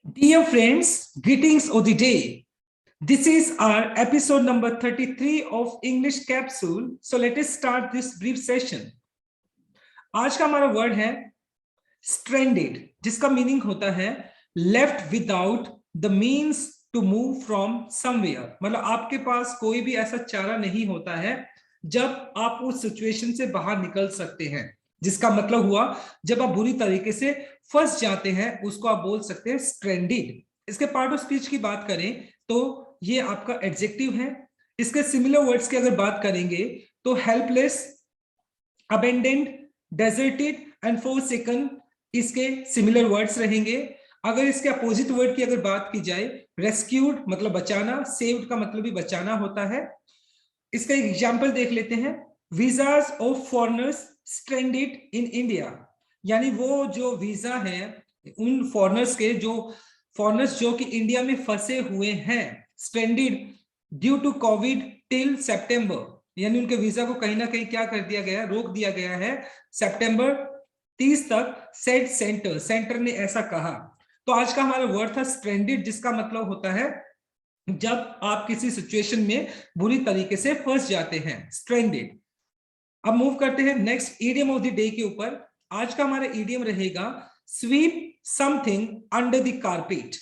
Dear friends, greetings of the day. This is our episode number 33 of English Capsule. So let us start this brief session. आज का हमारा word है stranded, जिसका meaning होता है left without the means to move from somewhere. मतलब आपके पास कोई भी ऐसा चारा नहीं होता है जब आप उस सिचुएशन से बाहर निकल सकते हैं, जिसका मतलब हुआ जब आप बुरी तरीके से फंस जाते हैं उसको आप बोल सकते हैं स्ट्रेंडेड। इसके पार्ट ऑफ स्पीच की बात करें तो ये आपका एडजेक्टिव है। इसके सिमिलर वर्ड्स की अगर बात करेंगे तो helpless, abandoned, deserted and forsaken इसके सिमिलर वर्ड्स रहेंगे। अगर इसके अपोजिट वर्ड की अगर बात की जाए, रेस्क्यूड मतलब बचाना, सेव्ड का मतलब भी बचाना होता है। इसका एक एग्जांपल देख लेते हैं, visas of foreigners stranded in India, यानी वो जो वीजा है उन फॉरेनर्स के, जो फॉरेनर्स जो कि इंडिया में फंसे हुए हैं, stranded due to covid till सितंबर, यानी उनके वीजा को कहीं ना कहीं क्या कर दिया गया, रोक दिया गया है सितंबर 30 तक, सेड सेंटर ने ऐसा कहा। तो आज का हमारा वर्ड था स्ट्रेंडेड, जिसका मतलब होता है जब आप किसी सिचुएशन में बुरी तरीके से फंस जाते हैं, स्ट्रेंडेड। अब मूव करते हैं next idiom of the day के ऊपर। आज का हमारा ईडियम रहेगा sweep something under the carpet.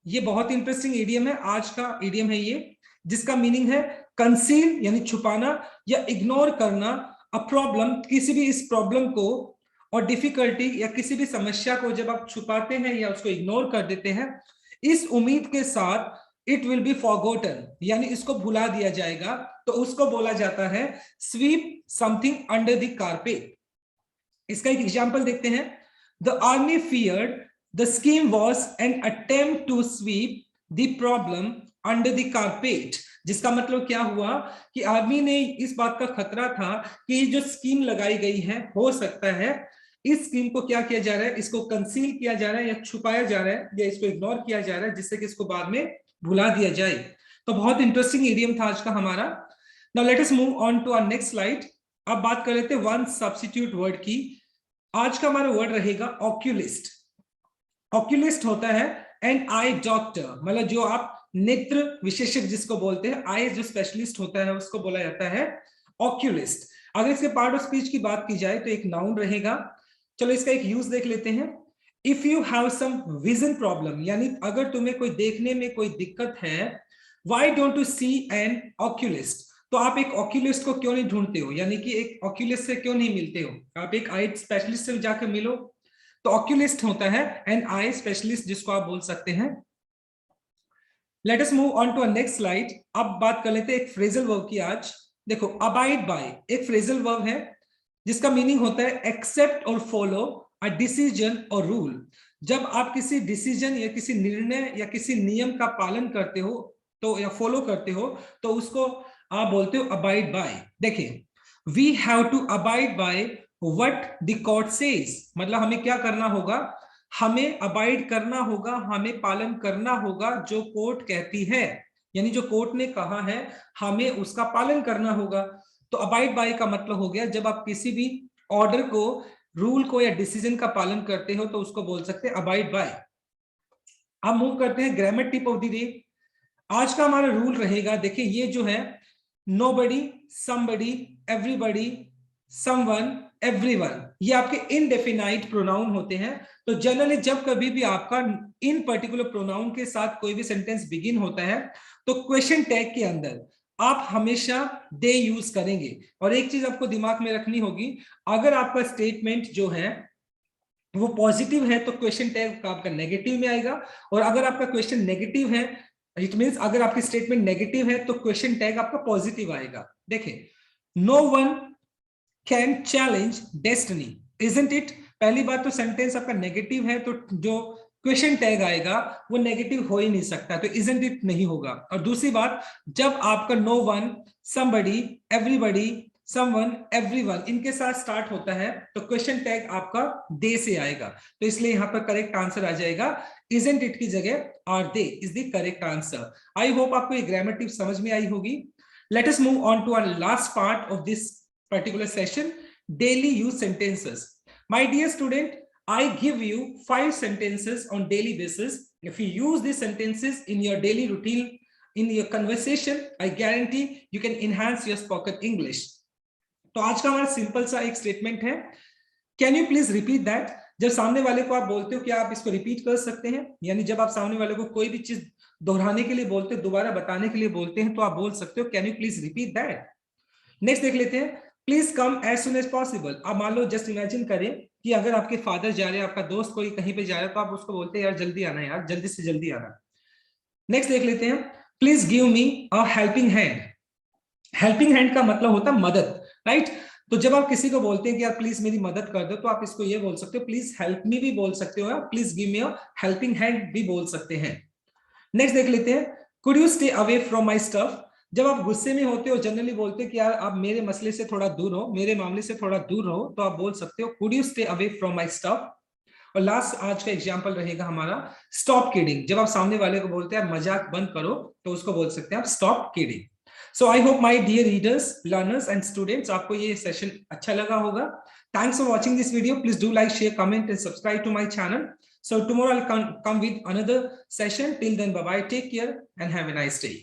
ये बहुत इंटरेस्टिंग ईडियम है, आज का ईडियम है ये, जिसका मीनिंग है कंसील यानी छुपाना या इग्नोर करना अ प्रॉब्लम, किसी भी इस प्रॉब्लम को और डिफिकल्टी या किसी भी समस्या को जब आप छुपाते हैं या उसको इग्नोर कर देते हैं इस उम्मीद के साथ इट विल बी फॉरगॉटन, यानी इसको भुला दिया जाएगा, तो उसको बोला जाता है sweep something under the carpet. इसका एक एग्जांपल देखते हैं, the army feared the scheme was an attempt to sweep the problem under the carpet, जिसका मतलब क्या हुआ कि आर्मी ने इस बात का खतरा था कि जो स्कीम लगाई गई है हो सकता है इस स्कीम को क्या किया जा रहा है, इसको कंसील किया जा रहा है या छुपाया जा रहा है या इसको इग्नोर किया जा रहा है, जिससे कि इसको बाद में भुला दिया जाए। तो बहुत इंटरेस्टिंग इडियम था आज का हमारा। Now let us move on to our next slide. अब बात कर लेते हैं वन सब्स्टिट्यूट वर्ड की। आज का हमारा वर्ड रहेगा ऑक्यूलिस्ट। ऑक्यूलिस्ट होता है एन आई डॉक्टर, मतलब जो आप नेत्र विशेषज्ञ जिसको बोलते हैं, आई जो स्पेशलिस्ट होता है उसको बोला जाता है ऑक्यूलिस्ट। अगर इसके पार्ट ऑफ स्पीच की बात की जाए तो एक नाउन रहेगा। चलो इसका एक यूज देख लेते हैं। If you have some vision problem, यानी अगर तुम्हें कोई देखने में कोई दिक्कत है, why don't you see an oculist, तो आप एक ऑक्यूलिस्ट को क्यों नहीं ढूंढते हो, यानी कि एक ऑक्यूलिस्ट से क्यों नहीं मिलते हो, आप एक आई स्पेशलिस्ट से जाकर मिलो। तो ऑक्यूलिस्ट होता है एन आई स्पेशलिस्ट, जिसको आप बोल सकते हैं। Let us move on to a next slide. अब बात कर लेते हैं एक फ्रेजल वर्ब की। आज देखो, अबाइड बाय एक फ्रेजल वर्ब है जिसका मीनिंग होता है एक्सेप्ट और फॉलो अ डिसीजन और रूल। जब आप किसी डिसीजन या किसी निर्णय या किसी नियम का पालन करते हो तो या फॉलो करते हो तो उसको आप बोलते हो अबाइड बाय। देखिए, we have to abide by what the court says, मतलब हमें क्या करना होगा, हमें अबाइड करना होगा, हमें पालन करना होगा जो कोर्ट कहती है, यानी जो कोर्ट ने कहा है हमें उसका पालन करना होगा। तो अबाइड बाय का मतलब हो गया जब आप किसी भी ऑर्डर को, रूल को या डिसीजन का पालन करते हो तो उसको बोल सकते हैं अबाइड बाय। अब मूव करते हैं grammar tip of the day. आज का हमारा रूल रहेगा, देखिए ये जो है nobody, somebody, everybody, someone, everyone, ये आपके इनडेफिनाइट प्रोनाउन होते हैं। तो जनरली जब कभी भी आपका इन पर्टिकुलर प्रोनाउन के साथ कोई भी सेंटेंस बिगिन होता है तो क्वेश्चन टैग के अंदर आप हमेशा दे यूज करेंगे। और एक चीज आपको दिमाग में रखनी होगी, अगर आपका स्टेटमेंट जो है वो पॉजिटिव है तो क्वेश्चन टैग आपका नेगेटिव में आएगा, और अगर आपका क्वेश्चन नेगेटिव है, इट मींस अगर आपकी स्टेटमेंट नेगेटिव है तो क्वेश्चन टैग आपका पॉजिटिव आएगा। देखिए, no one can challenge destiny, isn't it. पहली बात तो सेंटेंस आपका नेगेटिव है तो जो क्वेश्चन टैग आएगा वो नेगेटिव हो ही नहीं सकता, तो इजंट इट नहीं होगा। और दूसरी बात, जब आपका no one, somebody, everybody, someone, everyone इनके साथ स्टार्ट होता है तो क्वेश्चन टैग आपका दे से आएगा, तो इसलिए यहां पर करेक्ट आंसर आ जाएगा इजंट इट की जगह are they is the correct answer. I hope आपको ये ग्रामर टिप समझ में आई होगी। Let us move on to our last part of this particular session, daily use sentences. My dear student, I give you 5 sentences on daily basis. If you use these sentences in your daily routine, in your conversation, I guarantee you can enhance your spoken English. तो आज का हमारा simple सा एक statement है, can you please repeat that. जब सामने वाले को आप बोलते हो कि आप इसको रिपीट कर सकते हैं, यानी जब आप सामने वाले को कोई भी चीज दोहराने के लिए बोलते हो, दोबारा बताने के लिए बोलते हैं, तो आप बोल सकते हो can you please repeat that. Next देख लेते हैं, please come as soon as possible. आप मान लो, जस्ट इमेजिन करें कि अगर आपके फादर जा रहे हैं, आपका दोस्त कोई कहीं पे जा रहा है, तो आप उसको बोलते हैं यार जल्दी आना, यार जल्दी से जल्दी आना। नेक्स्ट देख लेते हैं, please give me a helping hand. Helping hand का मतलब होता है मदद, राइट। तो जब आप किसी को बोलते हैं कि यार प्लीज मेरी मदद कर दो, तो आप इसको ये बोल सकते हो, प्लीज हेल्प मी भी बोल सकते हो, please give me a helping hand भी बोल सकते हैं। नेक्स्ट देख लेते हैं, could you stay away from my stuff. जब आप गुस्से में होते हो, जनरली बोलते हैं कि यार आप मेरे मसले से थोड़ा दूर हो, मेरे मामले से थोड़ा दूर रहो, तो आप बोल सकते हो could you stay away from my stuff. और लास्ट आज का एग्जांपल रहेगा हमारा स्टॉप किडिंग। जब आप सामने वाले को बोलते हैं मजाक बंद करो, तो उसको बोल सकते हैं आप stop kidding. So I hope my dear readers, learners and students, आपको ये सेशन अच्छा लगा होगा। Thanks for watching this video. Please do like, share, comment and subscribe to my channel. So tomorrow I'll come with another session. Till then, bye bye, take care and have a nice day.